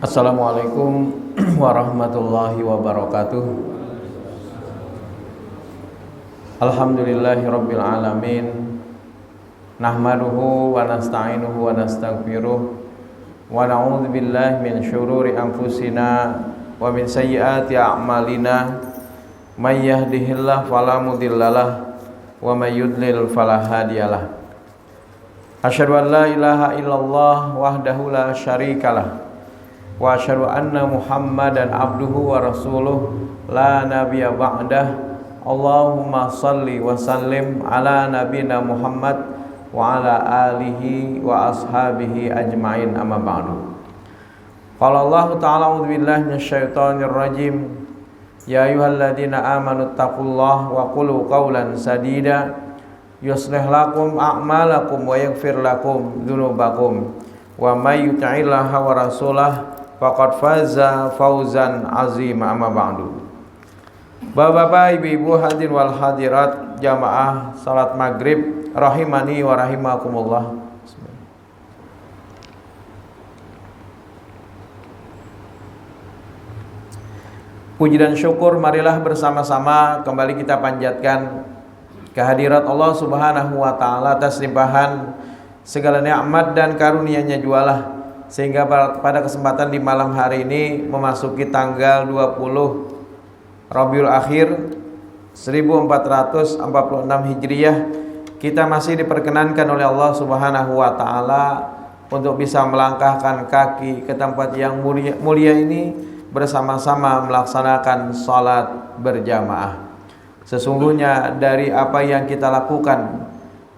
Assalamualaikum warahmatullahi wabarakatuh. Alhamdulillahirabbil alamin. Nahmaduhu wa nasta'inuhu wa nastaghfiruh wa na'udzu billahi min syururi anfusina wa min sayyiati a'malina. May yahdihillahu fala mudhillalah wa may yudlil fala hadiyalah. Asyhadu an la ilaha illallah wahdahu la syarikalah wa asyhadu anna Muhammadan abduhu wa rasuluh la nabiyya ba'dah. Allahumma salli wa sallim ala nabina Muhammad wa ala alihi wa ashabihi ajma'in, amma ba'du. Qala Allah ta'ala a'udzu billahi minasyaitonir rajim. Ya ayyuhalladzina amanu taqullaha wa qulu qawlan sadida yuslih lakum a'malakum wa yaghfir lakum dzunubakum wa may yuti'illaha wa rasulahu faqad faza fauzan azima, amma ba'du. Bapak-bapak, ibu-ibu, hadirin wal hadirat jamaah salat maghrib rahimani wa rahimakumullah. Puji dan syukur marilah bersama-sama kembali kita panjatkan kehadirat Allah Subhanahu wa taala atas limpahan segala nikmat dan karunia-Nya jualah, sehingga pada kesempatan di malam hari ini memasuki tanggal 20 Rabiul Akhir 1446 Hijriah, kita masih diperkenankan oleh Allah Subhanahu wa taala untuk bisa melangkahkan kaki ke tempat yang mulia ini bersama-sama melaksanakan salat berjamaah. Sesungguhnya dari apa yang kita lakukan,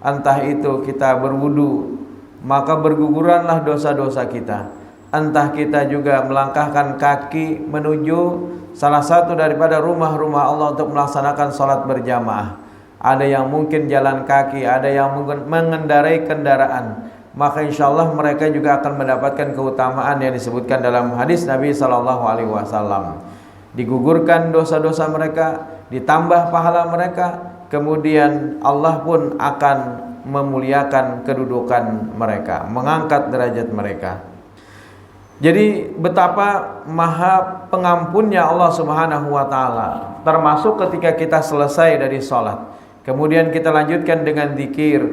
entah itu kita berwudu, maka berguguranlah dosa-dosa kita. Entah kita juga melangkahkan kaki menuju salah satu daripada rumah-rumah Allah untuk melaksanakan salat berjamaah. Ada yang mungkin jalan kaki, ada yang mengendarai kendaraan, maka insyaallah mereka juga akan mendapatkan keutamaan yang disebutkan dalam hadis Nabi SAW. Digugurkan dosa-dosa mereka, ditambah pahala mereka, kemudian Allah pun akan memuliakan kedudukan mereka, mengangkat derajat mereka. Jadi betapa maha pengampunnya Allah Subhanahu wa taala, termasuk ketika kita selesai dari salat, kemudian kita lanjutkan dengan zikir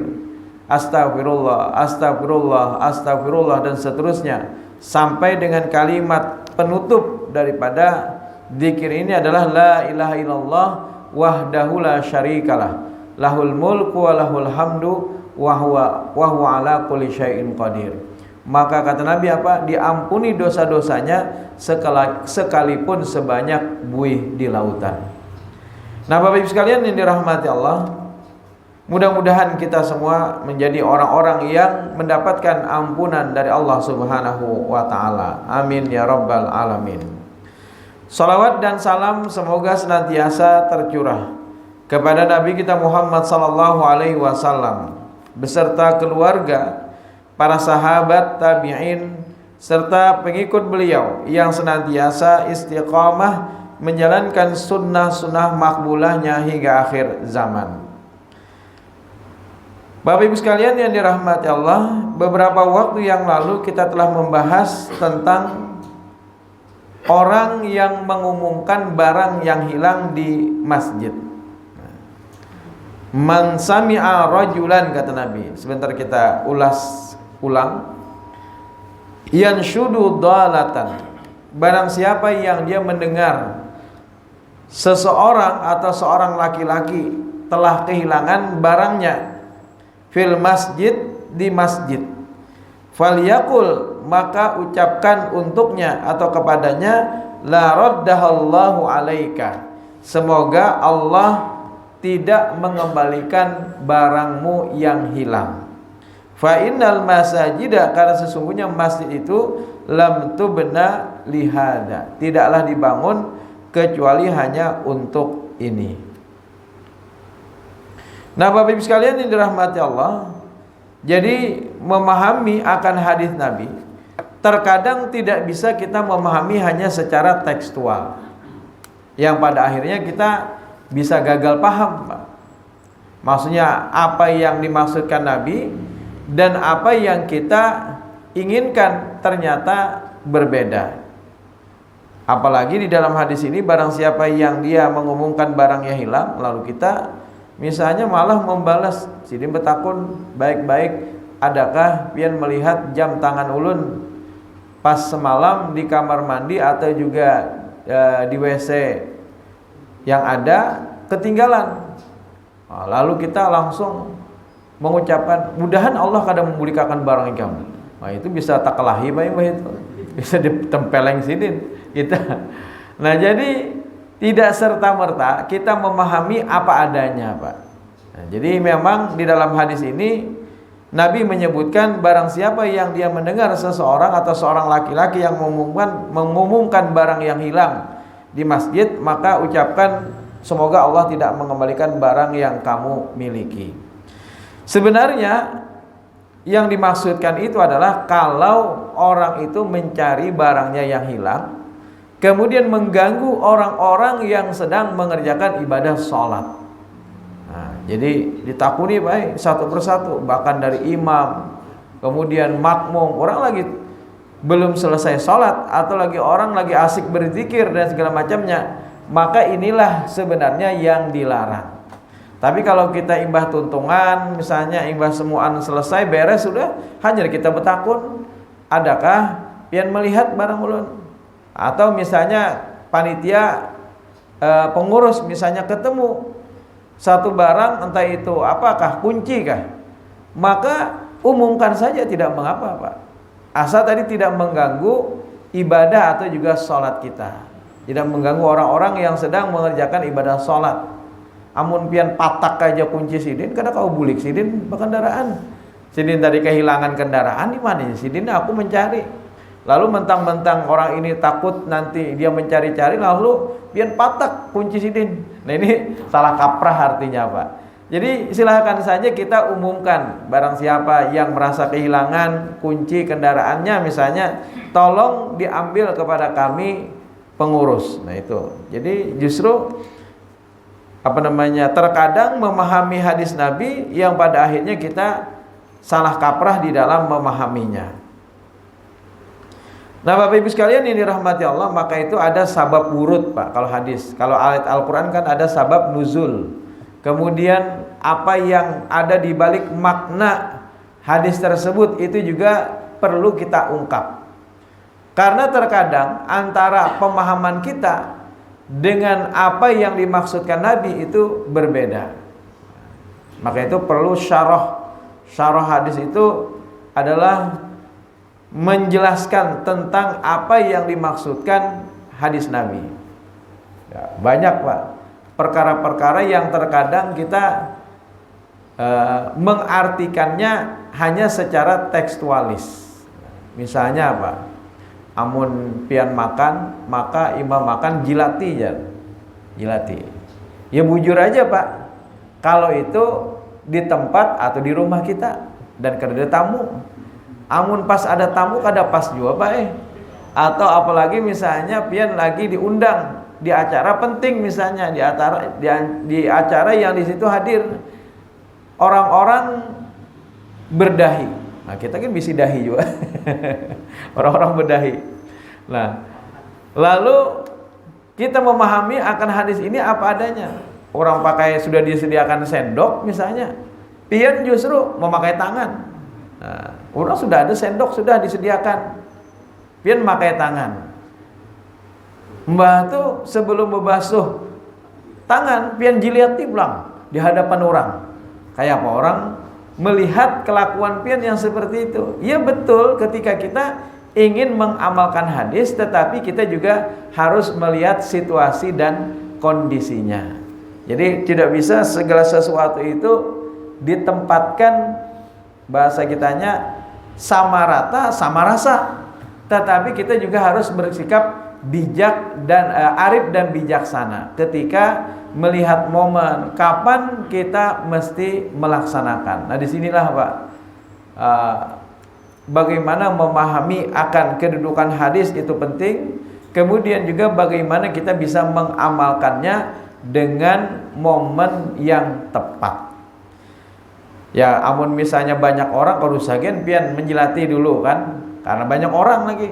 astagfirullah, astagfirullah, astagfirullah dan seterusnya sampai dengan kalimat penutup daripada zikir ini adalah la ilaha illallah wahdahu la syarikalah lahul mulku wa lahul hamdu wa huwa ala kulli syai'in qadir. Maka kata Nabi apa? Diampuni dosa-dosanya sekalipun sebanyak buih di lautan. Nah, Bapak Ibu sekalian yang dirahmati Allah, mudah-mudahan kita semua menjadi orang-orang yang mendapatkan ampunan dari Allah Subhanahu wa taala. Amin ya rabbal alamin. Salawat dan salam semoga senantiasa tercurah kepada Nabi kita Muhammad sallallahu alaihi wasallam beserta keluarga, para sahabat, tabi'in serta pengikut beliau yang senantiasa istiqamah menjalankan sunnah-sunnah makbulahnya hingga akhir zaman. Bapak Ibu sekalian yang dirahmati Allah, beberapa waktu yang lalu kita telah membahas tentang orang yang mengumumkan barang yang hilang di masjid. Man sami'a rajulan, kata Nabi. Sebentar kita ulang. Yanshudu dhalatan. Barang siapa yang dia mendengar seseorang atau seorang laki-laki telah kehilangan barangnya fil masjid, di masjid, falyakul, maka ucapkan untuknya atau kepadanya la raddahallahu alaika, semoga Allah tidak mengembalikan barangmu yang hilang. Fa innal masajida, karena sesungguhnya masjid itu lam tubna lihada, tidaklah dibangun kecuali hanya untuk ini. Nah, Bapak Ibu sekalian yang dirahmati Allah, jadi memahami akan hadis Nabi terkadang tidak bisa kita memahami hanya secara tekstual, yang pada akhirnya kita bisa gagal paham, Pak. Maksudnya apa yang dimaksudkan Nabi dan apa yang kita inginkan ternyata berbeda. Apalagi di dalam hadis ini, barang siapa yang dia mengumumkan barangnya hilang, lalu kita misalnya malah membalas, sidin betakun baik-baik, adakah pian melihat jam tangan ulun pas semalam di kamar mandi atau juga di WC yang ada ketinggalan. Nah, lalu kita langsung mengucapkan, mudahan Allah kadang memulikakan barang kamu. Nah, itu bisa tak kelahi baik-baik itu. Bisa ditempeleng sidin kita. Nah, jadi tidak serta-merta kita memahami apa adanya, Pak. Nah, jadi memang di dalam hadis ini Nabi menyebutkan barang siapa yang dia mendengar seseorang atau seorang laki-laki yang mengumumkan barang yang hilang di masjid, maka ucapkan semoga Allah tidak mengembalikan barang yang kamu miliki. Sebenarnya yang dimaksudkan itu adalah kalau orang itu mencari barangnya yang hilang, kemudian mengganggu orang-orang yang sedang mengerjakan ibadah sholat. Nah, jadi ditakuni baik satu persatu, bahkan dari imam, kemudian makmum, orang lagi belum selesai sholat atau lagi orang lagi asik berzikir dan segala macamnya, maka inilah sebenarnya yang dilarang. Tapi kalau kita imbah tuntungan, misalnya imbah semuaan selesai beres sudah, hanya kita betakun, adakah pian melihat barang ulun? Atau misalnya panitia pengurus misalnya ketemu satu barang, entah itu apakah kunci kah, maka umumkan saja, tidak mengapa, Pak. Asal tadi tidak mengganggu ibadah atau juga sholat kita, tidak mengganggu orang-orang yang sedang mengerjakan ibadah sholat. Amun pian patak aja kunci sidin, kada kau bulik sidin berkendaraan. Sidin tadi kehilangan kendaraan, di mana sidin? Aku mencari. Lalu mentang-mentang orang ini takut nanti dia mencari-cari, lalu pian patak kunci sidin. Nah, ini salah kaprah artinya, Pak. Jadi silakan saja kita umumkan, barang siapa yang merasa kehilangan kunci kendaraannya misalnya, tolong diambil kepada kami pengurus. Nah, itu. Jadi justru terkadang memahami hadis Nabi yang pada akhirnya kita salah kaprah di dalam memahaminya. Nah, Bapak Ibu sekalian ini dirahmati Allah, maka itu ada sabab wurud, Pak. Kalau hadis, kalau ayat Al-Quran kan ada sabab nuzul. Kemudian apa yang ada di balik makna hadis tersebut itu juga perlu kita ungkap. Karena terkadang antara pemahaman kita dengan apa yang dimaksudkan Nabi itu berbeda. Maka itu perlu syarah. Syarah hadis itu adalah menjelaskan tentang apa yang dimaksudkan hadis Nabi. Ya, banyak, Pak, perkara-perkara yang terkadang kita mengartikannya hanya secara tekstualis. Misalnya apa? Amun pian makan, maka imam makan jilati ya. Jilati. Ya bujur aja, Pak. Kalau itu di tempat atau di rumah kita dan kada tamu. Amun pas ada tamu kada pas juga, Pak. Atau apalagi misalnya pian lagi diundang di acara penting, misalnya di acara yang di situ hadir orang-orang berdahi. Nah, kita kan bisa dahi juga. Orang-orang berdahi. Nah, lalu kita memahami akan hadis ini apa adanya. Orang pakai sudah disediakan sendok misalnya, pian justru memakai tangan. Nah, orang sudah ada sendok sudah disediakan, pian memakai tangan. Mbah tuh sebelum membasuh tangan, pian jilati pulang di hadapan orang. Kayak apa orang melihat kelakuan pian yang seperti itu? Ya betul, ketika kita ingin mengamalkan hadis, tetapi kita juga harus melihat situasi dan kondisinya. Jadi tidak bisa segala sesuatu itu ditempatkan, bahasa kitanya sama rata sama rasa. Tetapi kita juga harus bersikap bijak dan arif dan bijaksana ketika melihat momen kapan kita mesti melaksanakan. Nah, disinilah, Pak, bagaimana memahami akan kedudukan hadis itu penting. Kemudian juga bagaimana kita bisa mengamalkannya dengan momen yang tepat. Ya amun misalnya banyak orang kalau sagen pian menjilati dulu kan, karena banyak orang lagi.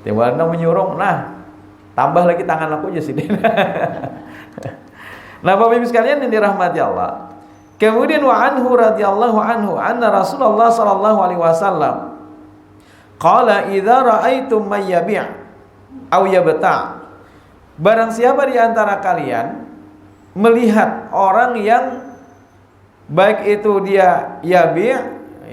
Tiba-tiba menyurung, nah tambah lagi tangan aku aja sini. Nah Bapak Ibu sekalian yang dirahmati Allah. Kemudian wa anhu radhiyallahu anhu anna Rasulullah sallallahu alaihi wasallam qala idza ra'aitum may yabi' aw yabta'. Barang siapa di antara kalian melihat orang yang baik itu dia yabi'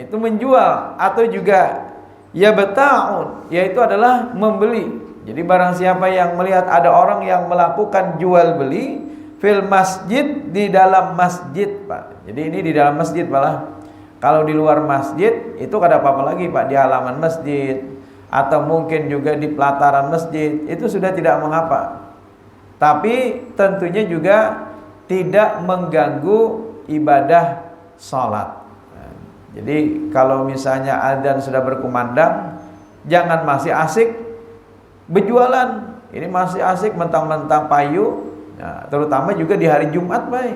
itu menjual atau juga yabta'un yaitu adalah membeli. Jadi barang siapa yang melihat ada orang yang melakukan jual beli fil masjid, di dalam masjid, Pak. Jadi ini di dalam masjid malah. Kalau di luar masjid itu kada apa-apa lagi, Pak, di halaman masjid atau mungkin juga di pelataran masjid, itu sudah tidak mengapa. Tapi tentunya juga tidak mengganggu ibadah salat. Jadi kalau misalnya adzan sudah berkumandang, jangan masih asik berjualan. Ini masih asik mentang-mentang payu. Nah, terutama juga di hari Jumat, baik.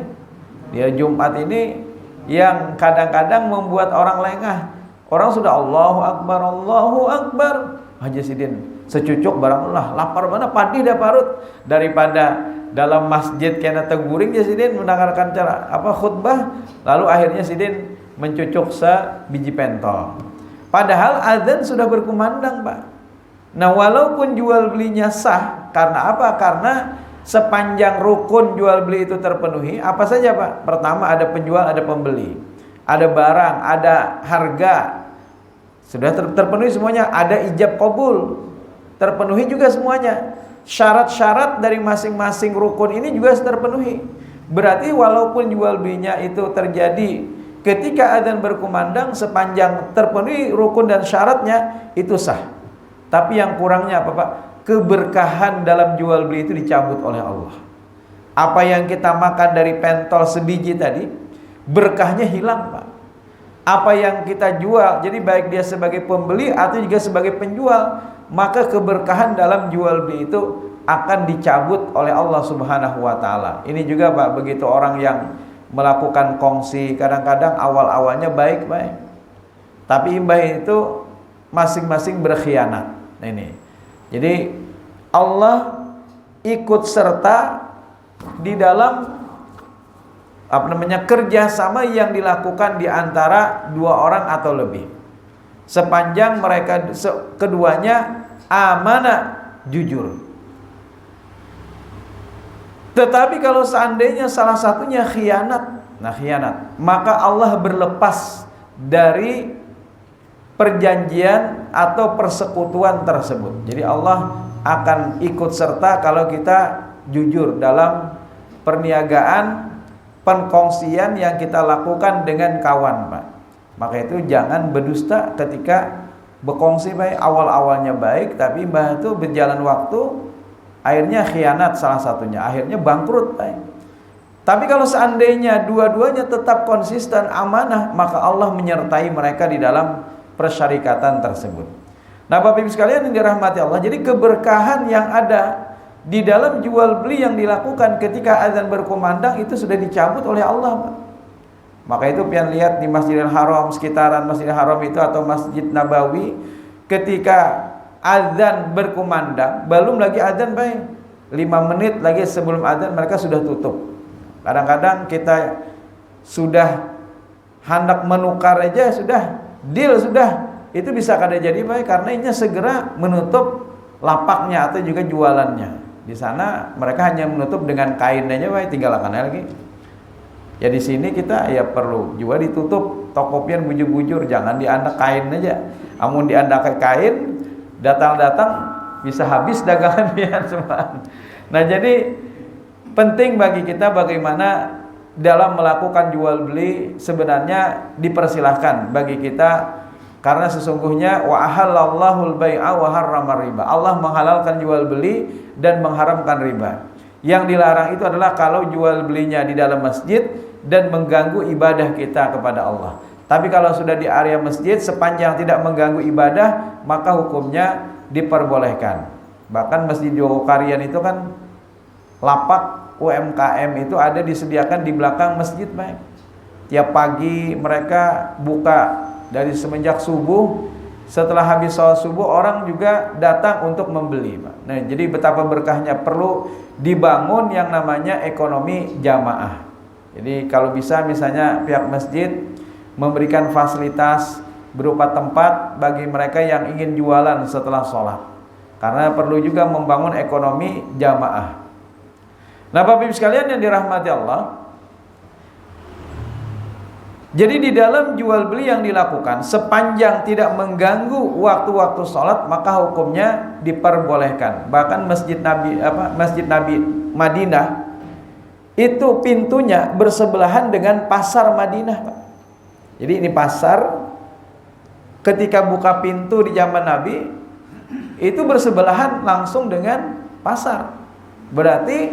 Di hari Jumat ini yang kadang-kadang membuat orang lengah. Orang sudah Allahu Akbar, Haji Sidin secucuk barang Allah, lapar mana padi dah parut, daripada dalam masjid kena teguring ya Sidin mendengarkan cara khutbah, lalu akhirnya Sidin mencucuk sebiji pentol. Padahal azan sudah berkumandang, Pak. Nah, walaupun jual belinya sah, karena apa? Karena sepanjang rukun jual beli itu terpenuhi, apa saja, Pak? Pertama ada penjual, ada pembeli, ada barang, ada harga, sudah terpenuhi semuanya, ada ijab qabul, terpenuhi juga semuanya. Syarat-syarat dari masing-masing rukun ini juga terpenuhi. Berarti walaupun jual belinya itu terjadi ketika adzan berkumandang, sepanjang terpenuhi rukun dan syaratnya itu sah. Tapi yang kurangnya apa, Pak? Keberkahan dalam jual beli itu dicabut oleh Allah. Apa yang kita makan dari pentol sebiji tadi, berkahnya hilang, Pak. Apa yang kita jual, jadi baik dia sebagai pembeli atau juga sebagai penjual, maka keberkahan dalam jual beli itu akan dicabut oleh Allah Subhanahu wa taala. Ini juga, Pak, begitu orang yang melakukan kongsi, kadang-kadang awal-awalnya baik-baik, tapi imbah itu masing-masing berkhianat. Nah, ini. Jadi Allah ikut serta di dalam kerjasama yang dilakukan di antara dua orang atau lebih, sepanjang mereka keduanya amanah, jujur. Tetapi kalau seandainya salah satunya khianat, maka Allah berlepas dari perjanjian atau persekutuan tersebut. Jadi Allah akan ikut serta kalau kita jujur dalam perniagaan, penkongsian yang kita lakukan dengan kawan, Pak. Maka itu jangan berdusta ketika berkongsi, baik. Awal-awalnya baik, tapi mbah itu berjalan waktu akhirnya khianat salah satunya, akhirnya bangkrut, baik. Tapi kalau seandainya dua-duanya tetap konsisten amanah, maka Allah menyertai mereka di dalam persyarikatan tersebut. Nah, Bapak Ibu sekalian yang dirahmati Allah, jadi keberkahan yang ada di dalam jual beli yang dilakukan ketika azan berkumandang itu sudah dicabut oleh Allah, Pak. Maka itu pian lihat di Masjidil Haram, sekitaran Masjidil Haram itu atau Masjid Nabawi, ketika azan berkumandang, belum lagi azan, baik, 5 menit lagi sebelum azan mereka sudah tutup. Kadang-kadang kita sudah hendak menukar aja sudah deal, sudah itu bisa kada jadi, baik, karena ini segera menutup lapaknya atau juga jualannya. Di sana mereka hanya menutup dengan kain aja, baik, tinggal akan lagi. Ya di sini kita ya perlu juga ditutup toko pian bujur-bujur, jangan diandak kain aja. Amun diandak kain, datang-datang bisa habis dagangan pian semua. Nah, jadi penting bagi kita bagaimana dalam melakukan jual beli sebenarnya dipersilahkan bagi kita, karena sesungguhnya wa ahallallahu al-bai'a wa harrama riba. Allah menghalalkan jual beli dan mengharamkan riba. Yang dilarang itu adalah kalau jual belinya di dalam masjid dan mengganggu ibadah kita kepada Allah. Tapi kalau sudah di area masjid sepanjang tidak mengganggu ibadah, maka hukumnya diperbolehkan. Bahkan Masjid Jogokarian itu kan lapak UMKM itu ada disediakan di belakang masjid, Pak. Tiap pagi mereka buka dari semenjak subuh. Setelah habis sholat subuh orang juga datang untuk membeli, Pak. Nah, jadi betapa berkahnya, perlu dibangun yang namanya ekonomi jamaah. Jadi kalau bisa misalnya pihak masjid memberikan fasilitas berupa tempat bagi mereka yang ingin jualan setelah sholat, karena perlu juga membangun ekonomi jamaah. Nah, Bapak Ibu sekalian yang dirahmati Allah, jadi di dalam jual beli yang dilakukan sepanjang tidak mengganggu waktu-waktu sholat, maka hukumnya diperbolehkan. Bahkan Masjid Nabi Madinah itu pintunya bersebelahan dengan pasar Madinah, Pak. Jadi ini pasar, ketika buka pintu di zaman Nabi itu bersebelahan langsung dengan pasar. Berarti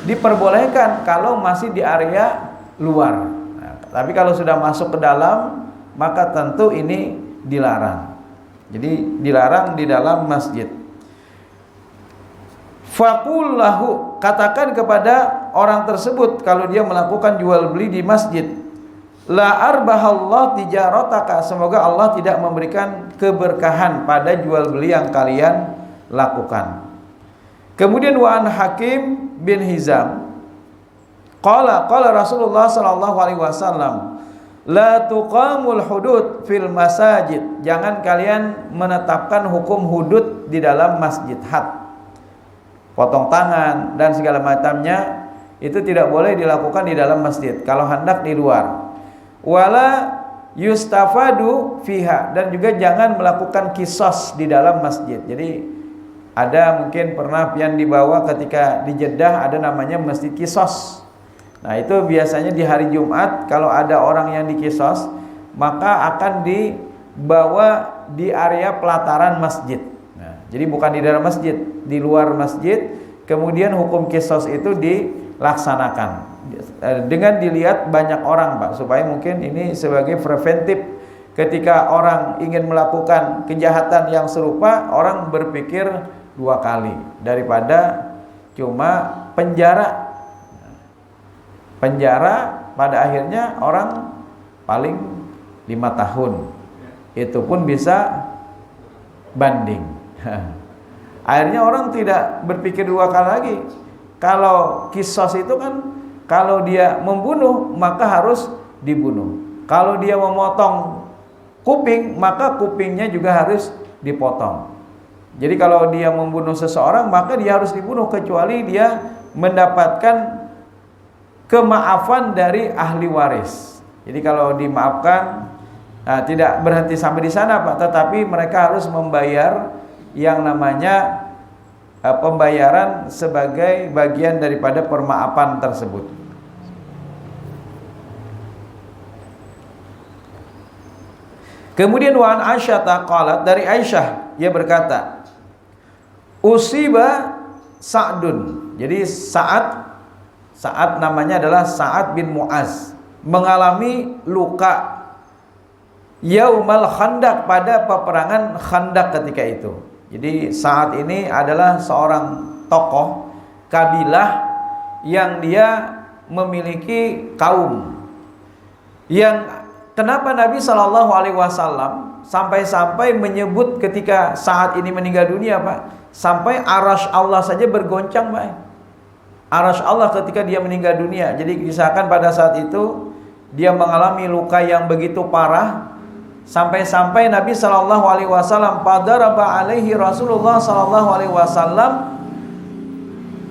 diperbolehkan kalau masih di area luar. Tapi kalau sudah masuk ke dalam, maka tentu ini dilarang. Jadi dilarang di dalam masjid. Faqul lahu, katakan kepada orang tersebut kalau dia melakukan jual beli di masjid, la arbahallah tijarataka, semoga Allah tidak memberikan keberkahan pada jual beli yang kalian lakukan. Kemudian wa an Hakim bin Hizam qala Rasulullah sallallahu alaihi wasallam, la tuqamul hudud fil masajid, jangan kalian menetapkan hukum hudud di dalam masjid. Had, potong tangan dan segala macamnya, itu tidak boleh dilakukan di dalam masjid, kalau hendak di luar. Wala yustafadu fiha, dan juga jangan melakukan kisos di dalam masjid. Jadi ada mungkin pernah pian dibawa ketika di Jeddah, ada namanya masjid kisos. Nah, itu biasanya di hari Jumat kalau ada orang yang dikisos, maka akan dibawa di area pelataran masjid. Nah, jadi bukan di dalam masjid, di luar masjid. Kemudian hukum kisos itu dilaksanakan dengan dilihat banyak orang, Pak, supaya mungkin ini sebagai preventif. Ketika orang ingin melakukan kejahatan yang serupa, orang berpikir dua kali daripada cuma penjara pada akhirnya orang paling 5 tahun, itu pun bisa banding. Akhirnya orang tidak berpikir dua kali lagi. Kalau kisos itu kan, kalau dia membunuh maka harus dibunuh. Kalau dia memotong kuping, maka kupingnya juga harus dipotong. Jadi kalau dia membunuh seseorang, maka dia harus dibunuh kecuali dia mendapatkan kemaafan dari ahli waris. Jadi kalau dimaafkan, tidak berhenti sampai di sana, Pak, tetapi mereka harus membayar yang namanya pembayaran sebagai bagian daripada permaafan tersebut. Kemudian wa an Aisyah qalat, dari Aisyah ia berkata, usiba Sa'dun. Jadi Sa'ad namanya adalah Sa'ad bin Mu'az, mengalami luka Yaumal Khandaq, pada peperangan Khandaq ketika itu. Jadi Sa'ad ini adalah seorang tokoh kabilah yang dia memiliki kaum yang, kenapa Nabi Shallallahu Alaihi Wasallam sampai-sampai menyebut ketika Sa'ad ini meninggal dunia, Pak, sampai arasy Allah saja bergoncang, Pak. Arasy Allah ketika dia meninggal dunia. Jadi kisahkan pada saat itu dia mengalami luka yang begitu parah, sampai-sampai Nabi Shallallahu Alaihi Wasallam padaraba alaihi Rasulullah Shallallahu Alaihi Wasallam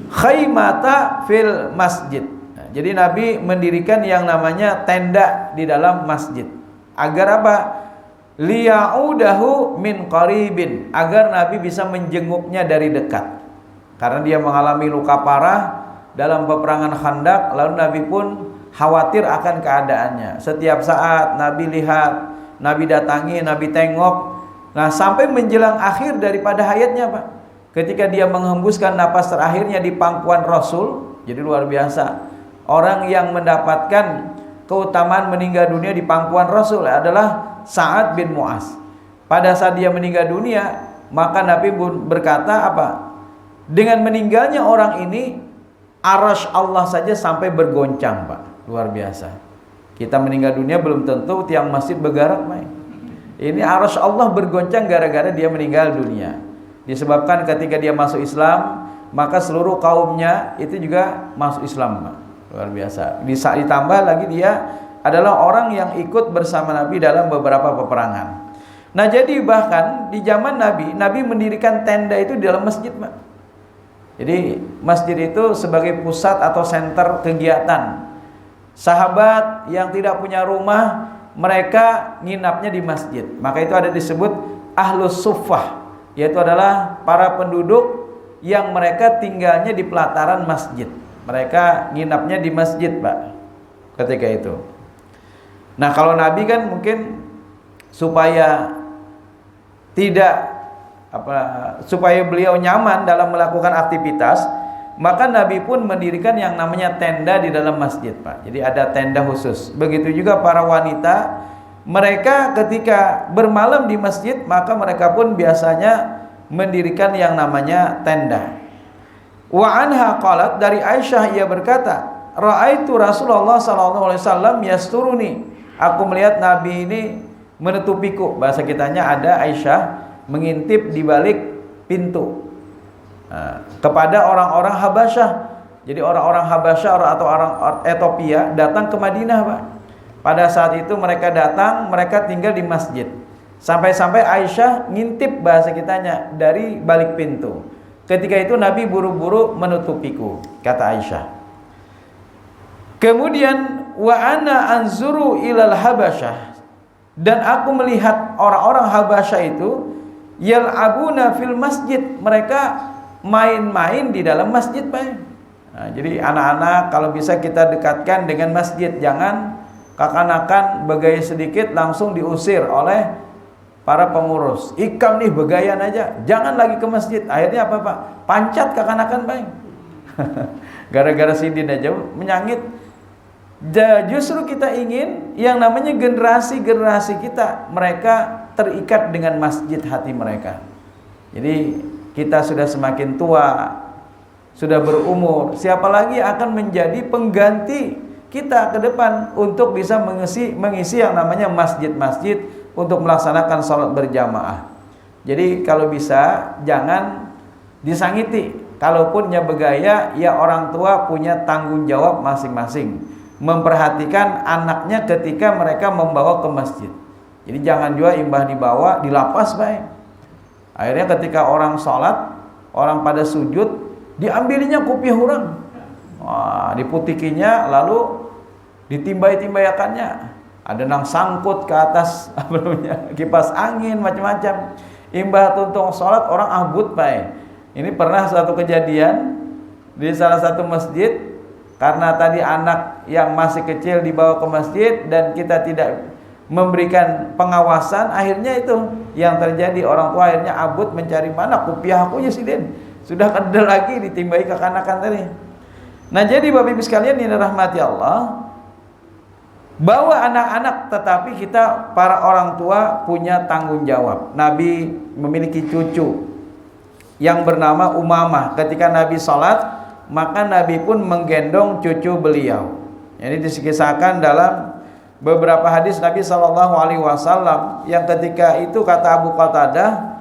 khaymata fil masjid. Nah, jadi Nabi mendirikan yang namanya tenda di dalam masjid. Agar apa? Liya'udahu min qaribin, agar Nabi bisa menjenguknya dari dekat. Karena dia mengalami luka parah dalam peperangan Khandaq, lalu Nabi pun khawatir akan keadaannya. Setiap saat Nabi lihat, Nabi datangi, Nabi tengok. Nah, sampai menjelang akhir daripada hayatnya, Pak, ketika dia menghembuskan napas terakhirnya di pangkuan Rasul. Jadi luar biasa, orang yang mendapatkan keutamaan meninggal dunia di pangkuan Rasul adalah Sa'ad bin Mu'az. Pada saat dia meninggal dunia, maka Nabi berkata apa? Dengan meninggalnya orang ini, Arasy Allah saja sampai bergoncang, Pak. Luar biasa. Kita meninggal dunia belum tentu tiang masjid bergerak, Pak. Ini arasy Allah bergoncang gara-gara dia meninggal dunia. Disebabkan ketika dia masuk Islam, maka seluruh kaumnya itu juga masuk Islam, Pak. Luar biasa. Ditambah lagi dia adalah orang yang ikut bersama Nabi dalam beberapa peperangan. Nah, jadi bahkan di zaman Nabi, Nabi mendirikan tenda itu di dalam masjid, Pak. Jadi masjid itu sebagai pusat atau senter kegiatan. Sahabat yang tidak punya rumah, mereka nginapnya di masjid. Maka itu ada disebut ahlus suffah, yaitu adalah para penduduk yang mereka tinggalnya di pelataran masjid. Mereka nginapnya di masjid, Pak, ketika itu. Nah, kalau Nabi kan mungkin supaya supaya beliau nyaman dalam melakukan aktivitas, maka Nabi pun mendirikan yang namanya tenda di dalam masjid, Pak. Jadi ada tenda khusus. Begitu juga para wanita, mereka ketika bermalam di masjid, maka mereka pun biasanya mendirikan yang namanya tenda. Wa anha qalat, dari Aisyah ia berkata, raaitu Rasulullah sallallahu alaihi wasallam yasturuni. Aku melihat Nabi ini menutupiku. Bahasa kitanya ada Aisyah mengintip di balik pintu. Kepada orang-orang Habasyah. Jadi orang-orang Habasyah atau orang Ethiopia datang ke Madinah, Pak. Pada saat itu mereka datang, mereka tinggal di masjid. Sampai-sampai Aisyah ngintip, bahasa kitanya, dari balik pintu. Ketika itu Nabi buru-buru menutupiku, kata Aisyah. Kemudian wa ana anzuru ilal Habasyah, dan aku melihat orang-orang Habasyah itu yal'abuna fil masjid, mereka main-main di dalam masjid, Pak. Nah, jadi anak-anak kalau bisa kita dekatkan dengan masjid, jangan kekanakan begaya sedikit langsung diusir oleh para pengurus. Ikam nih begayan aja, jangan lagi ke masjid. Akhirnya apa, Pak? Pancat kekanakan, Pak. Gara-gara sidin aja menyangit. Justru kita ingin yang namanya generasi-generasi kita, mereka terikat dengan masjid hati mereka. Jadi kita sudah semakin tua, sudah berumur, siapa lagi akan menjadi pengganti kita ke depan untuk bisa mengisi yang namanya masjid-masjid untuk melaksanakan sholat berjamaah. Jadi kalau bisa jangan disangiti. Kalaupun bergaya, ya orang tua punya tanggung jawab masing-masing memperhatikan anaknya ketika mereka membawa ke masjid. Jadi jangan juga imbah dibawa dilapas, baik. Akhirnya ketika orang sholat, orang pada sujud, diambilnya kopiah orang, diputikinya, lalu ditimbai-timbaikannya. Ada nang sangkut ke atas kipas angin, macam-macam. Imbah tuntung sholat, orang abut, baik. Ini pernah suatu kejadian di salah satu masjid, karena tadi anak yang masih kecil dibawa ke masjid dan kita tidak memberikan pengawasan, akhirnya itu yang terjadi. Orang tua akhirnya abut mencari mana kopiah akunya sih, Den. Sudah kedel lagi ditimbai kekanakan tadi. Nah, jadi Bapak Ibu sekalian yang dirahmati Allah, bawa anak-anak, tetapi kita para orang tua punya tanggung jawab. Nabi memiliki cucu yang bernama Umamah. Ketika Nabi sholat, maka Nabi pun menggendong cucu beliau. Ini dikisahkan dalam beberapa hadis Nabi SAW, yang ketika itu kata Abu Qatadah,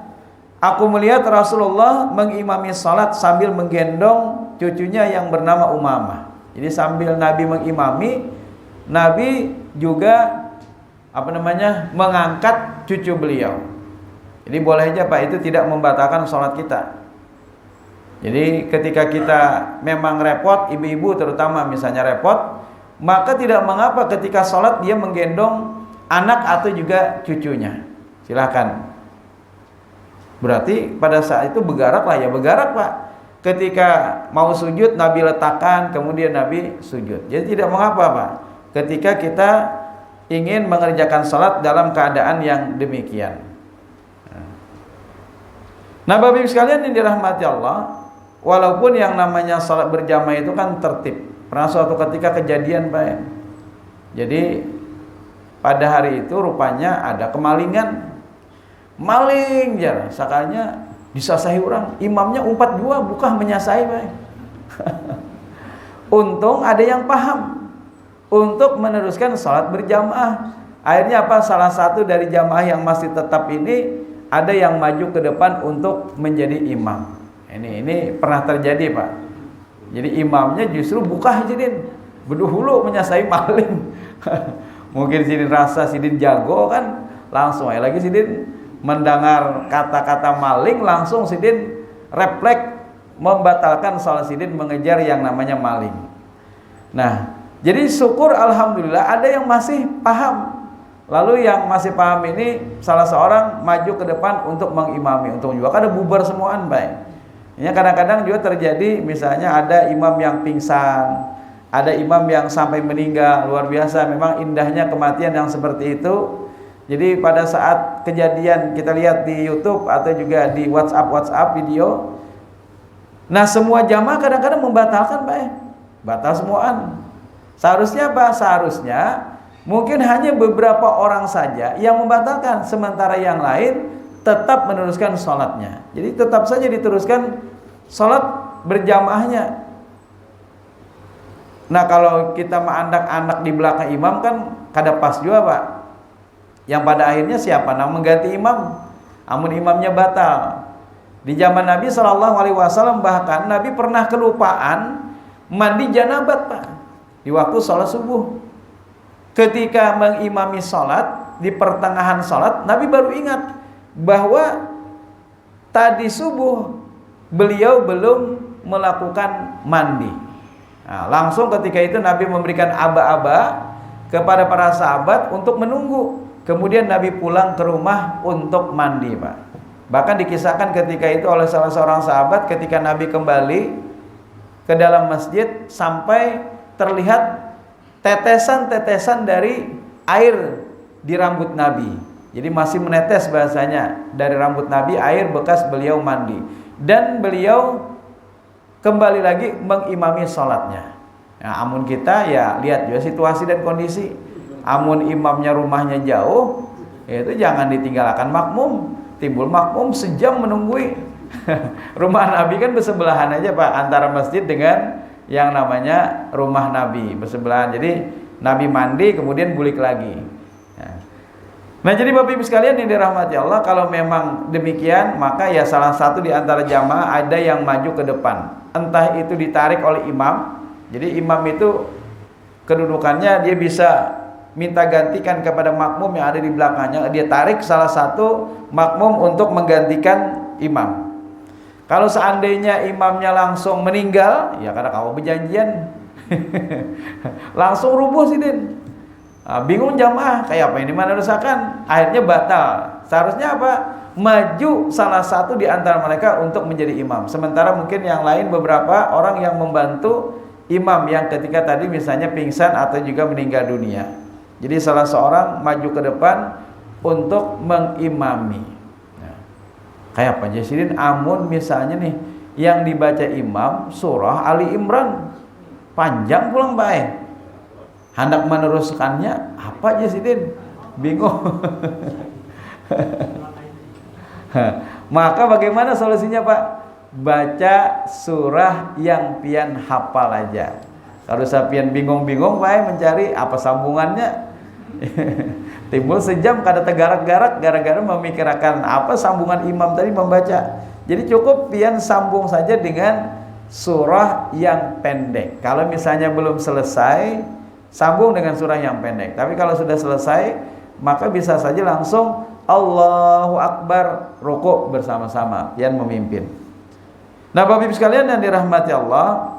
aku melihat Rasulullah mengimami sholat sambil menggendong cucunya yang bernama Umamah. Jadi sambil Nabi mengimami, Nabi juga mengangkat cucu beliau. Jadi boleh aja, Pak, itu tidak membatalkan sholat kita. Jadi ketika kita memang repot, ibu-ibu terutama misalnya repot, maka tidak mengapa ketika sholat dia menggendong anak atau juga cucunya. Silakan. Berarti pada saat itu bergerak lah, ya bergerak, Pak. Ketika mau sujud, Nabi letakkan, kemudian Nabi sujud. Jadi tidak mengapa, Pak, ketika kita ingin mengerjakan sholat dalam keadaan yang demikian. Nah, Bapak Ibu sekalian yang dirahmati Allah, walaupun yang namanya sholat berjamaah itu kan tertib. Pernah suatu ketika kejadian, Pak. Jadi pada hari itu rupanya ada kemalingan. Maling ya, sakanya disasahi orang. Imamnya umpat dua, bukan menyasai, Pak. Untung ada yang paham untuk meneruskan sholat berjamaah. Akhirnya apa? Salah satu dari jamaah yang masih tetap ini ada yang maju ke depan untuk menjadi imam. Ini pernah terjadi, Pak. Jadi imamnya justru buka Sidin, berdahulu menyasai maling. Mungkin Sidin rasa Sidin jago kan, langsung aja lagi Sidin mendengar kata-kata maling, langsung Sidin refleks membatalkan sholat Sidin mengejar yang namanya maling. Nah, jadi syukur alhamdulillah ada yang masih paham. Lalu yang masih paham ini salah seorang maju ke depan untuk mengimami, untuk juga kada bubar semuaan, baik. Ini kadang-kadang juga terjadi, misalnya ada imam yang pingsan, ada imam yang sampai meninggal, luar biasa. Memang indahnya kematian yang seperti itu. Jadi pada saat kejadian kita lihat di YouTube atau juga di WhatsApp video, nah semua jamaah kadang-kadang membatalkan, Pak. Batal semuaan. Seharusnya apa? Seharusnya mungkin hanya beberapa orang saja yang membatalkan, sementara yang lain tetap meneruskan sholatnya. Jadi tetap saja diteruskan sholat berjamaahnya. Nah kalau kita anak-anak di belakang imam kan kada pas juga, Pak. Yang pada akhirnya siapa? Nah mengganti imam, amun imamnya batal. Di zaman Nabi SAW bahkan Nabi pernah kelupaan mandi janabat, Pak, di waktu sholat subuh. Ketika mengimami sholat, di pertengahan sholat, Nabi baru ingat bahwa tadi subuh beliau belum melakukan mandi. Nah, langsung ketika itu Nabi memberikan aba-aba kepada para sahabat untuk menunggu. Kemudian Nabi pulang ke rumah untuk mandi, Pak. Bahkan dikisahkan ketika itu oleh salah seorang sahabat, ketika Nabi kembali ke dalam masjid sampai terlihat tetesan-tetesan dari air di rambut Nabi. Jadi masih menetes bahasanya dari rambut Nabi, air bekas beliau mandi. Dan beliau kembali lagi mengimami sholatnya. Nah, amun kita ya lihat juga situasi dan kondisi. Amun imamnya rumahnya jauh, itu jangan ditinggalkan makmum. Timbul makmum sejam menunggui. Rumah Nabi kan bersebelahan aja, Pak, antara masjid dengan yang namanya rumah Nabi, bersebelahan. Jadi Nabi mandi kemudian bulik lagi. Nah jadi Bapak Ibu sekalian yang dirahmati Allah, kalau memang demikian maka ya salah satu di antara jamaah ada yang maju ke depan. Entah itu ditarik oleh imam. Jadi imam itu kedudukannya dia bisa minta gantikan kepada makmum yang ada di belakangnya, dia tarik salah satu makmum untuk menggantikan imam. Kalau seandainya imamnya langsung meninggal, ya karena kau berjanjian langsung rubuh Sidin. Bingung jamaah, kayak apa ini mana rusakan, akhirnya batal. Seharusnya apa? Maju salah satu di antara mereka untuk menjadi imam. Sementara mungkin yang lain beberapa orang yang membantu imam yang ketika tadi misalnya pingsan atau juga meninggal dunia. Jadi salah seorang maju ke depan untuk mengimami. Nah, kayak apa Jasidin? Amun misalnya nih yang dibaca imam surah Ali Imran panjang pulang baik. Hendak meneruskannya apa Jasidin? Bingung. Maka bagaimana solusinya, Pak? Baca surah yang pian hafal aja. Kalau sapian bingung-bingung Pak mencari apa sambungannya. Timbul sejam kada tegarak-garak gara-gara memikirkan apa sambungan imam tadi membaca. Jadi cukup pian sambung saja dengan surah yang pendek. Kalau misalnya belum selesai, sambung dengan surah yang pendek. Tapi kalau sudah selesai, maka bisa saja langsung Allahu Akbar, rukuk bersama-sama pian memimpin. Nah, Bapak Ibu sekalian yang dirahmati Allah,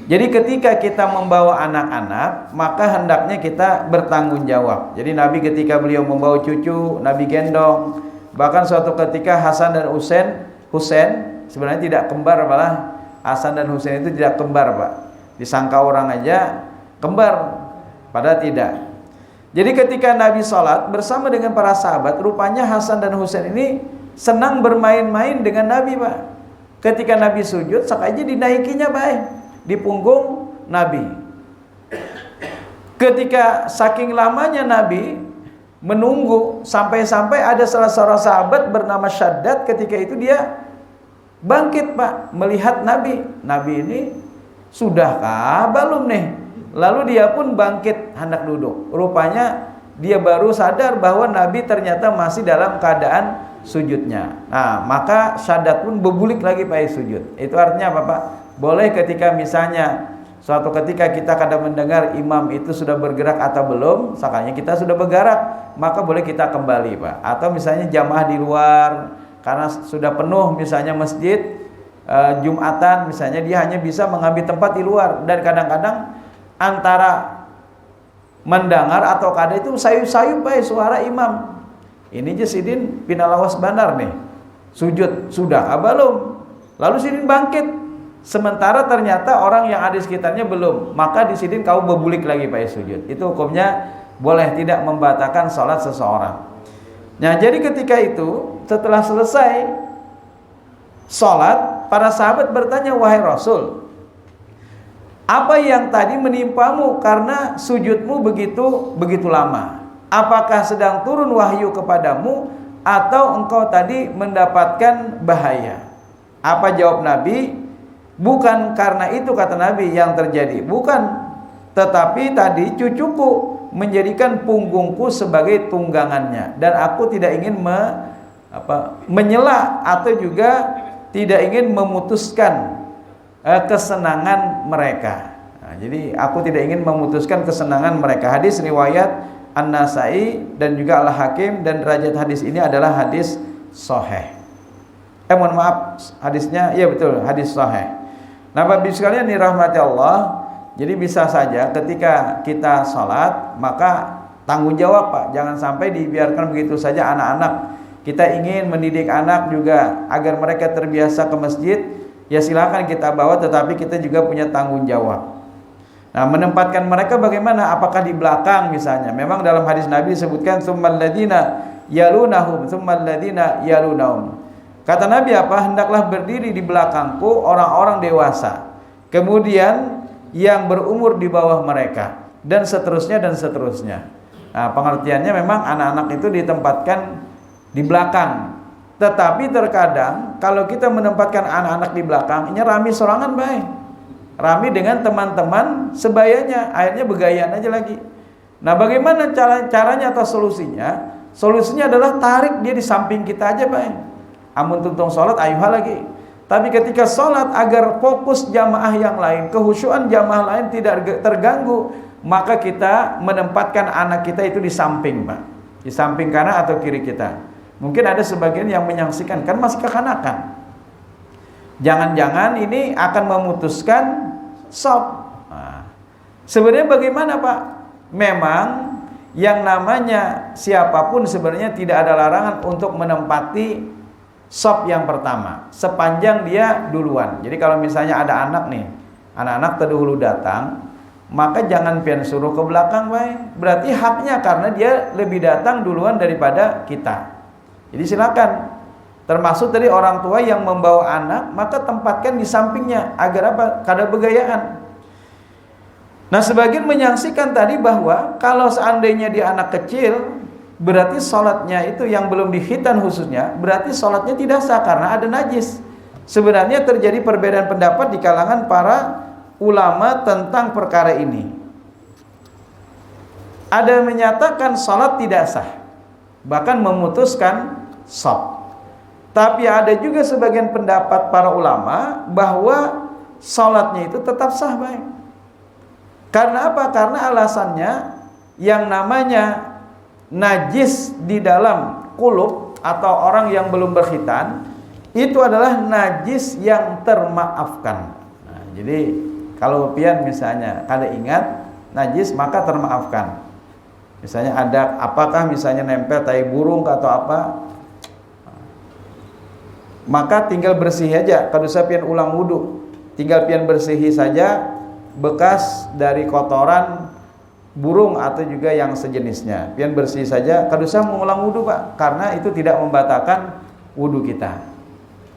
jadi ketika kita membawa anak-anak, maka hendaknya kita bertanggung jawab. Jadi Nabi ketika beliau membawa cucu, Nabi gendong. Bahkan suatu ketika Hasan dan Husain sebenarnya tidak kembar, malah Hasan dan Husain itu tidak kembar, Pak. Disangka orang aja kembar, padahal tidak. Jadi ketika Nabi sholat bersama dengan para sahabat, rupanya Hasan dan Husain ini senang bermain-main dengan Nabi, Pak. Ketika Nabi sujud, sengaja dinaikinya, Pak, di punggung Nabi. Ketika saking lamanya Nabi menunggu, sampai-sampai ada salah seorang sahabat bernama Syaddad, ketika itu dia bangkit, Pak, melihat Nabi. Nabi ini Sudahkah? Belum nih. Lalu dia pun bangkit hendak duduk. Rupanya dia baru sadar bahwa Nabi ternyata masih dalam keadaan sujudnya. Nah, maka syadat pun berbulik lagi pada sujud. Itu artinya apa, Pak? Boleh ketika misalnya suatu ketika kita kadang mendengar imam itu sudah bergerak atau belum, misalnya kita sudah bergerak, maka boleh kita kembali, Pak. Atau misalnya jamaah di luar karena sudah penuh misalnya masjid Jumatan misalnya, dia hanya bisa mengambil tempat di luar, dan kadang-kadang antara mendengar atau kada itu sayup-sayup bae suara imam. Ini je sidin pinalawas bandar nih. Sujud sudah belum? Lalu sidin bangkit. Sementara ternyata orang yang ada di sekitarnya belum. Maka di sidin kau berbulik lagi pada sujud. Itu hukumnya boleh tidak membatalkan salat seseorang. Nah, jadi ketika itu setelah selesai salat, para sahabat bertanya, "Wahai Rasul, apa yang tadi menimpamu karena sujudmu begitu lama? Apakah sedang turun wahyu kepadamu atau engkau tadi mendapatkan bahaya?" Apa jawab Nabi? "Bukan karena itu," kata Nabi, "yang terjadi. Bukan. Tetapi tadi cucuku menjadikan punggungku sebagai tunggangannya, dan aku tidak ingin menyela atau juga tidak ingin memutuskan kesenangan mereka." Nah, jadi aku tidak ingin memutuskan kesenangan mereka. Hadis riwayat An-Nasai dan juga Al-Hakim, dan derajat hadis ini adalah hadis sahih. Mohon maaf, hadisnya ya betul, hadis sahih. Nah, Bapak Ibu sekalian dirahmati Allah, jadi bisa saja ketika kita sholat maka tanggung jawab, Pak. Jangan sampai dibiarkan begitu saja anak-anak. Kita ingin mendidik anak juga agar mereka terbiasa ke masjid, ya silakan kita bawa, tetapi kita juga punya tanggung jawab. Nah, menempatkan mereka bagaimana? Apakah di belakang misalnya? Memang dalam hadis Nabi disebutkan tsummal ladzina yalunahum tsummal ladzina yalunahum. Kata Nabi apa? Hendaklah berdiri di belakangku orang-orang dewasa, kemudian yang berumur di bawah mereka, dan seterusnya dan seterusnya. Nah, pengertiannya memang anak-anak itu ditempatkan di belakang. Tetapi terkadang kalau kita menempatkan anak-anak di belakang, ini rami sorangan baik, rami dengan teman-teman sebayanya, akhirnya begayaan aja lagi. Nah, bagaimana caranya atau solusinya? Solusinya adalah tarik dia di samping kita aja baik. Amun tuntung sholat ayuha lagi. Tapi ketika sholat agar fokus jamaah yang lain, kehusyuan jamaah lain tidak terganggu, maka kita menempatkan anak kita itu di samping, Pak, di samping kanan atau kiri kita. Mungkin ada sebagian yang menyaksikan, kan masih kekanakan, jangan-jangan ini akan memutuskan shop. Nah, sebenarnya bagaimana, Pak? Memang yang namanya siapapun sebenarnya tidak ada larangan untuk menempati shop yang pertama, sepanjang dia duluan. Jadi kalau misalnya ada anak nih, anak-anak terdahulu datang, maka jangan pian suruh ke belakang, baik. Berarti haknya karena dia lebih datang duluan daripada kita. Jadi silakan. Termasuk tadi orang tua yang membawa anak, maka tempatkan di sampingnya agar apa? Kada begayaan. Nah, sebagian menyaksikan tadi bahwa kalau seandainya dia anak kecil, berarti sholatnya itu yang belum dihitan khususnya, berarti sholatnya tidak sah karena ada najis. Sebenarnya terjadi perbedaan pendapat di kalangan para ulama tentang perkara ini. Ada yang menyatakan sholat tidak sah, bahkan memutuskan shop. Tapi ada juga sebagian pendapat para ulama bahwa sholatnya itu tetap sah baik. Karena apa? Karena alasannya yang namanya najis di dalam kulub atau orang yang belum berkhitan itu adalah najis yang termaafkan. Nah, jadi kalau pian misalnya kada ingat najis maka termaafkan. Misalnya ada apakah misalnya nempel tai burung atau apa, maka tinggal bersih aja. Kada usah pian ulang wudu, tinggal pian bersihi saja bekas dari kotoran burung atau juga yang sejenisnya. Pian bersih saja, kada usah mengulang wudu, Pak, karena itu tidak membatalkan wudu kita.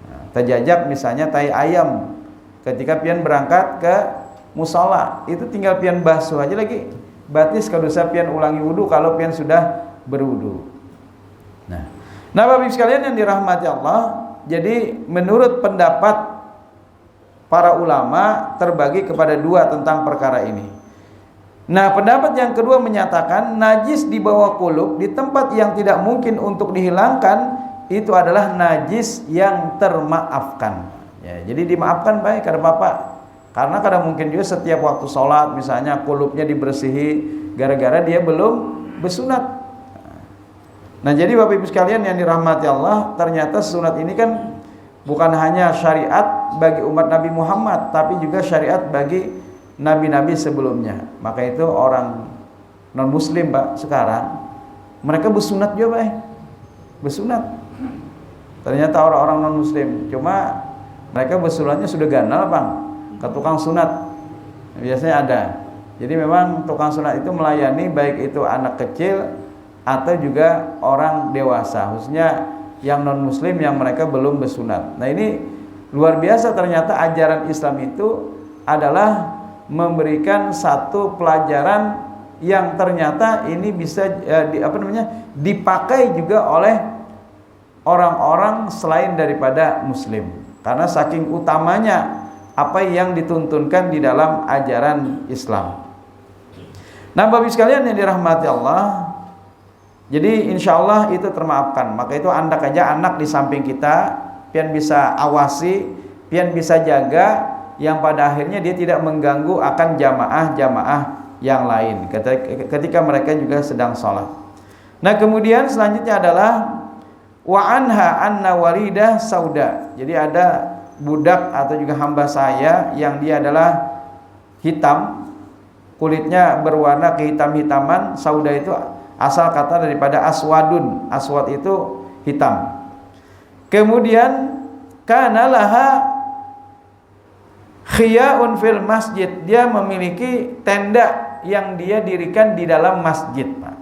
Nah, terjajak misalnya tai ayam, ketika pian berangkat ke musola, itu tinggal pian basuh aja lagi, batis, kada usah pian ulangi wudu kalau pian sudah berwudu. Nah, Bapak Ibu sekalian yang dirahmati Allah, jadi menurut pendapat para ulama terbagi kepada dua tentang perkara ini. Nah, pendapat yang kedua menyatakan najis di bawah kulub di tempat yang tidak mungkin untuk dihilangkan itu adalah najis yang termaafkan. Ya, jadi dimaafkan baik kada apa-apa. Karena kadang mungkin juga setiap waktu sholat misalnya kulubnya dibersihi gara-gara dia belum bersunat. Nah, jadi Bapak Ibu sekalian yang dirahmati Allah, ternyata sunat ini kan bukan hanya syariat bagi umat Nabi Muhammad, tapi juga syariat bagi nabi-nabi sebelumnya. Maka itu orang non muslim Pak sekarang mereka bersunat juga Pak, bersunat. Ternyata orang-orang non muslim, cuma mereka bersunatnya sudah ganal Bang, ke tukang sunat biasanya ada. Jadi memang tukang sunat itu melayani baik itu anak kecil atau juga orang dewasa, khususnya yang non muslim yang mereka belum bersunat. Nah, ini luar biasa, ternyata ajaran Islam itu adalah memberikan satu pelajaran yang ternyata ini bisa dipakai juga oleh orang-orang selain daripada muslim. Karena saking utamanya apa yang dituntunkan di dalam ajaran Islam. Nah, Bapak sekalian yang dirahmati Allah, jadi insya Allah itu termaafkan. Maka itu anda aja anak di samping kita, pian bisa awasi, pian bisa jaga, yang pada akhirnya dia tidak mengganggu akan jamaah-jamaah yang lain ketika mereka juga sedang sholat. Nah, kemudian selanjutnya adalah wa anha anna walidah sauda. Jadi ada budak atau juga hamba saya yang dia adalah hitam, kulitnya berwarna kehitam-hitaman. Sauda itu asal kata daripada aswadun, aswad itu hitam. Kemudian kana laha khiyaun fil masjid, dia memiliki tenda yang dia dirikan di dalam masjid Pak.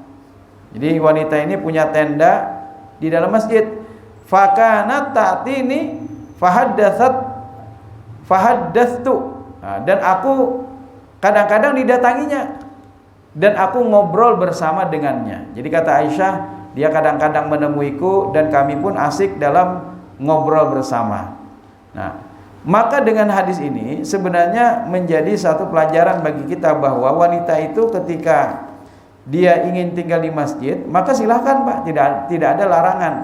Jadi wanita ini punya tenda di dalam masjid. Fakanat ta'tini fahaddatstu. Nah, dan aku kadang-kadang didatanginya dan aku ngobrol bersama dengannya. Jadi kata Aisyah, dia kadang-kadang menemuiku dan kami pun asik dalam ngobrol bersama. Nah, maka dengan hadis ini sebenarnya menjadi satu pelajaran bagi kita bahwa wanita itu ketika dia ingin tinggal di masjid, maka silahkan Pak, tidak ada larangan.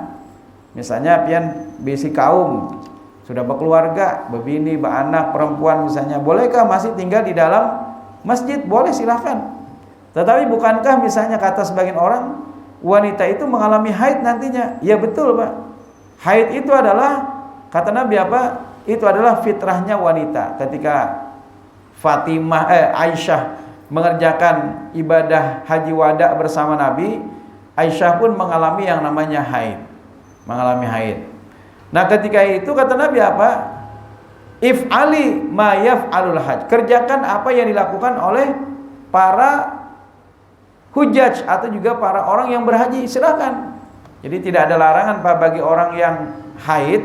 Misalnya pian bisi kaum sudah berkeluarga, berbini, beranak, perempuan misalnya, bolehkah masih tinggal di dalam masjid? Boleh, silahkan. Tetapi bukankah misalnya kata sebagian orang wanita itu mengalami haid nantinya? Ya betul Pak. Haid itu adalah kata Nabi apa? Itu adalah fitrahnya wanita. Ketika Aisyah mengerjakan ibadah haji wada bersama Nabi, Aisyah pun mengalami yang namanya haid. Mengalami haid. Nah, ketika itu kata Nabi apa? If'ali ma yaf'alul hajj. Kerjakan apa yang dilakukan oleh para hujjaj atau juga para orang yang berhaji, silakan. Jadi tidak ada larangan Pak bagi orang yang haid,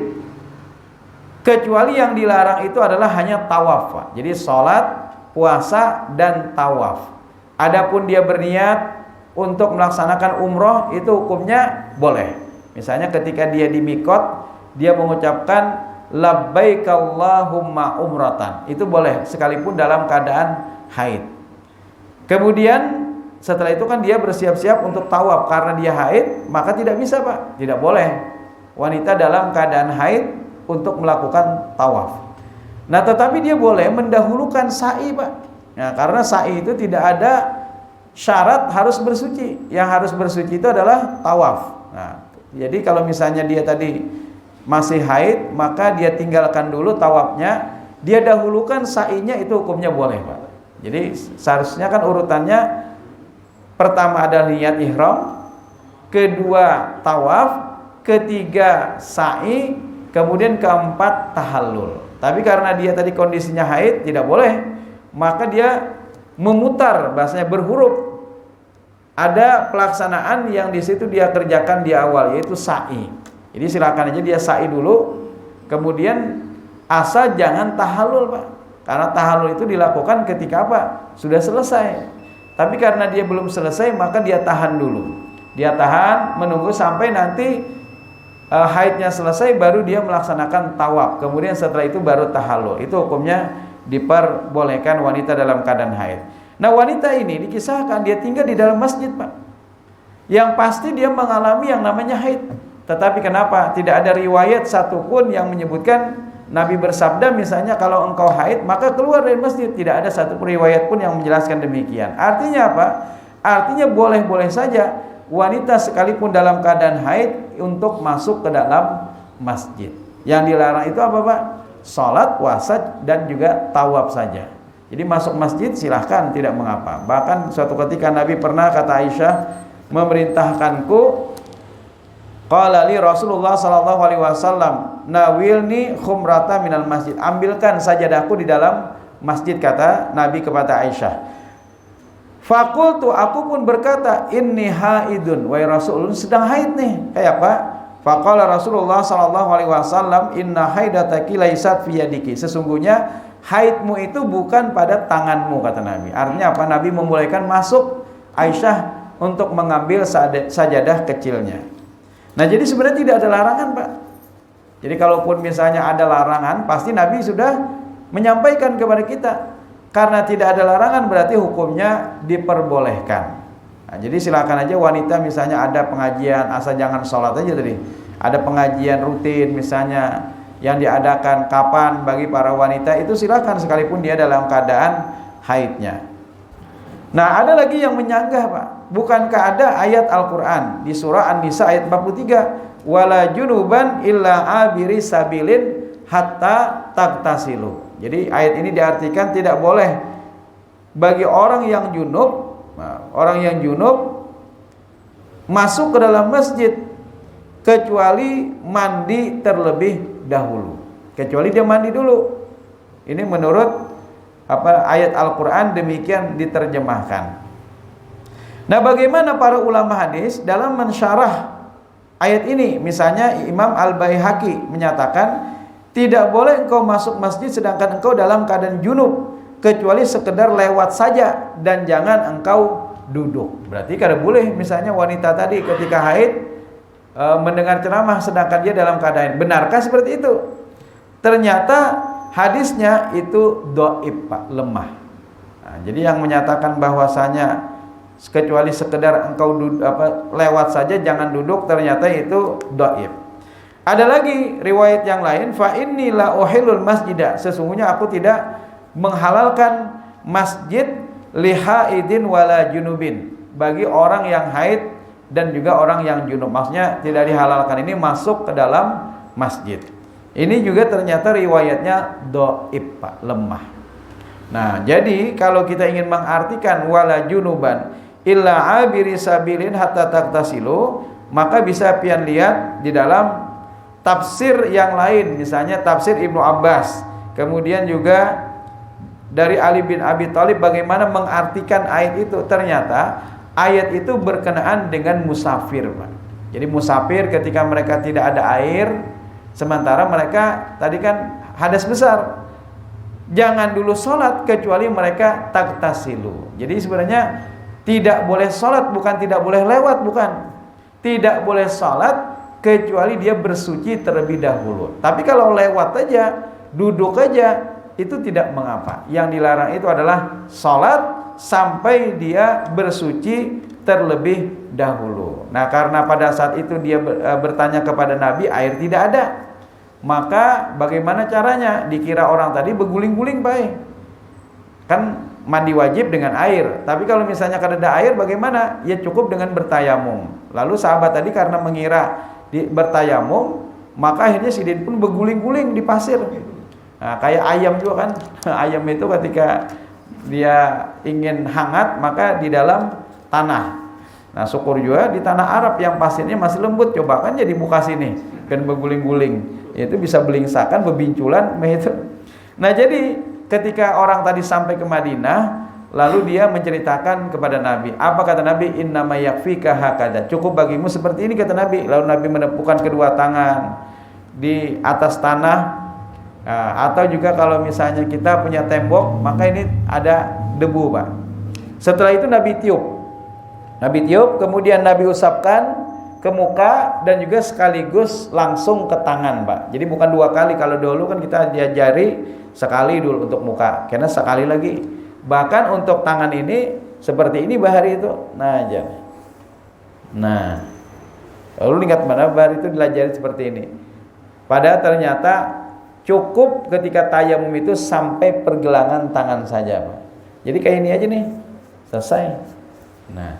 kecuali yang dilarang itu adalah hanya tawaf Pak. Jadi sholat, puasa, dan tawaf. Adapun dia berniat untuk melaksanakan umroh, itu hukumnya boleh. Misalnya ketika dia di mikot, dia mengucapkan labbaik Allahumma umratan, itu boleh sekalipun dalam keadaan haid. Kemudian setelah itu kan dia bersiap-siap untuk tawaf. Karena dia haid, maka tidak bisa Pak, tidak boleh wanita dalam keadaan haid untuk melakukan tawaf. Nah, tetapi dia boleh mendahulukan sa'i Pak. Nah, karena sa'i itu tidak ada syarat harus bersuci. Yang harus bersuci itu adalah tawaf. Nah, jadi kalau misalnya dia tadi masih haid, maka dia tinggalkan dulu tawafnya, dia dahulukan sa'inya, itu hukumnya boleh Pak. Jadi seharusnya kan urutannya pertama adalah niat ihram, kedua tawaf, ketiga sa'i, kemudian keempat tahallul. Tapi karena dia tadi kondisinya haid, tidak boleh, maka dia memutar, bahasanya berhuruf. Ada pelaksanaan yang di situ dia kerjakan di awal, yaitu sa'i. Jadi silakan aja dia sa'i dulu, kemudian asal jangan tahallul Pak. Karena tahallul itu dilakukan ketika apa? Sudah selesai. Tapi karena dia belum selesai, maka dia tahan dulu. Dia tahan menunggu sampai nanti haidnya selesai baru dia melaksanakan tawaf. Kemudian setelah itu baru tahallul. Itu hukumnya diperbolehkan wanita dalam keadaan haid. Nah, wanita ini dikisahkan dia tinggal di dalam masjid, Pak. Yang pasti dia mengalami yang namanya haid. Tetapi kenapa tidak ada riwayat satupun yang menyebutkan Nabi bersabda misalnya kalau engkau haid maka keluar dari masjid. Tidak ada satu riwayat pun yang menjelaskan demikian. Artinya apa? Artinya boleh-boleh saja wanita sekalipun dalam keadaan haid untuk masuk ke dalam masjid. Yang dilarang itu apa, Pak? Salat, puasa, dan juga tawaf saja. Jadi masuk masjid silahkan, tidak mengapa. Bahkan suatu ketika Nabi pernah, kata Aisyah, memerintahkanku, qala li Rasulullah sallallahu alaihi wasallam, nawilni khumrata minal masjid. Ambilkan sajadahku di dalam masjid, kata Nabi kepada Aisyah. Fakultu, aku pun berkata, inni haidun, wahai Rasul, sedang haid nih. Kayak apa? Faqala Rasulullah sallallahu alaihi wasallam, inna haidataki laisat fi yadiki. Sesungguhnya haidmu itu bukan pada tanganmu, kata Nabi. Artinya apa? Nabi membolehkan masuk Aisyah untuk mengambil sajadah kecilnya. Nah, jadi sebenarnya tidak ada larangan, Pak. Jadi kalaupun misalnya ada larangan, pasti Nabi sudah menyampaikan kepada kita. Karena tidak ada larangan berarti hukumnya diperbolehkan. Nah, jadi silakan aja wanita misalnya ada pengajian, asal jangan sholat aja tadi. Ada pengajian rutin misalnya yang diadakan kapan bagi para wanita, itu silakan sekalipun dia dalam keadaan haidnya. Nah, ada lagi yang menyanggah, Pak. Bukankah ada ayat Al-Quran di surah An-Nisa ayat 43, wala junuban illa abiri sabilin hatta tagtasilu. Jadi ayat ini diartikan tidak boleh bagi orang yang junub, masuk ke dalam masjid kecuali mandi terlebih dahulu. Kecuali dia mandi dulu. Ini menurut ayat Al-Quran demikian diterjemahkan. Nah, bagaimana para ulama hadis dalam mensyarah ayat ini? Misalnya Imam Al-Baihaqi menyatakan tidak boleh engkau masuk masjid sedangkan engkau dalam keadaan junub kecuali sekedar lewat saja dan jangan engkau duduk. Berarti kada boleh misalnya wanita tadi ketika haid mendengar ceramah sedangkan dia dalam keadaan. Benarkah seperti itu? Ternyata hadisnya itu dhaif, Pak, lemah. Nah, jadi yang menyatakan bahwasanya kecuali sekedar engkau lewat saja jangan duduk, ternyata itu dhaif. Ada lagi riwayat yang lain, fa inni la uhillul masjidah, sesungguhnya aku tidak menghalalkan masjid li haidin wala junubin, bagi orang yang haid dan juga orang yang junub. Maksudnya tidak dihalalkan ini masuk ke dalam masjid. Ini juga ternyata riwayatnya dhaif, Pak, lemah. Nah, jadi kalau kita ingin mengartikan wala junuban illa abiri sabilin hatta tagtasilu, maka bisa pian lihat di dalam tafsir yang lain, misalnya tafsir Ibnu Abbas, kemudian juga dari Ali bin Abi Thalib bagaimana mengartikan ayat itu. Ternyata ayat itu berkenaan dengan musafir, Pak. Jadi musafir ketika mereka tidak ada air, sementara mereka tadi kan hadas besar, jangan dulu sholat kecuali mereka tagtasilu. Jadi sebenarnya tidak boleh sholat, bukan tidak boleh lewat, bukan. Tidak boleh sholat kecuali dia bersuci terlebih dahulu. Tapi kalau lewat aja, duduk aja, itu tidak mengapa. Yang dilarang itu adalah sholat sampai dia bersuci terlebih dahulu. Nah, karena pada saat itu dia bertanya kepada Nabi, air tidak ada. Maka bagaimana caranya? Dikira orang tadi berguling-guling, Pak. Kan mandi wajib dengan air. Tapi kalau misalnya kada ada air bagaimana? Ya cukup dengan bertayamum. Lalu sahabat tadi karena mengira bertayamum, maka akhirnya sidin pun berguling-guling di pasir. Nah, kayak ayam juga kan. Ayam itu ketika dia ingin hangat maka di dalam tanah. Nah, syukur juga di tanah Arab yang pasirnya masih lembut. Coba kan jadi muka sini kan berguling-guling. Itu bisa belingsakan, bebinculan itu. Nah, jadi ketika orang tadi sampai ke Madinah, lalu dia menceritakan kepada Nabi. Apa kata Nabi? Innama yakfika hakada. Cukup bagimu seperti ini, kata Nabi. Lalu Nabi menepukkan kedua tangan di atas tanah. Nah, atau juga kalau misalnya kita punya tembok, maka ini ada debu, Pak. Setelah itu Nabi tiup, kemudian Nabi usapkan ke muka dan juga sekaligus langsung ke tangan, Pak. Jadi bukan 2 kali. Kalau dulu kan kita diajari sekali dulu untuk muka, karena sekali lagi. Bahkan untuk tangan ini seperti ini Bahari itu. Nah, aja. Nah. Lalu ingat mana Bahari itu diajari seperti ini. Padahal ternyata cukup ketika tayamum itu sampai pergelangan tangan saja, Pak. Jadi kayak ini aja nih. Selesai. Nah,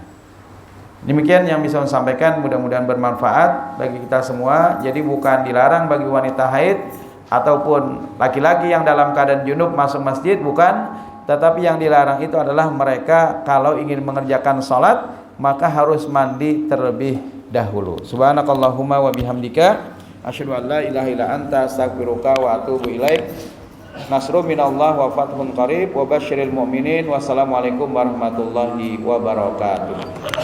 demikian yang bisa saya sampaikan, mudah-mudahan bermanfaat bagi kita semua. Jadi bukan dilarang bagi wanita haid ataupun laki-laki yang dalam keadaan junub masuk masjid, bukan. Tetapi yang dilarang itu adalah mereka kalau ingin mengerjakan salat maka harus mandi terlebih dahulu. Subhanakallahumma wa bihamdika asyhadu an la ilaha illa anta astaghfiruka wa atubu ilaik. Nasrun minallah wa fathun qarib wa basyiril mu'minin. Wassalamualaikum warahmatullahi wabarakatuh.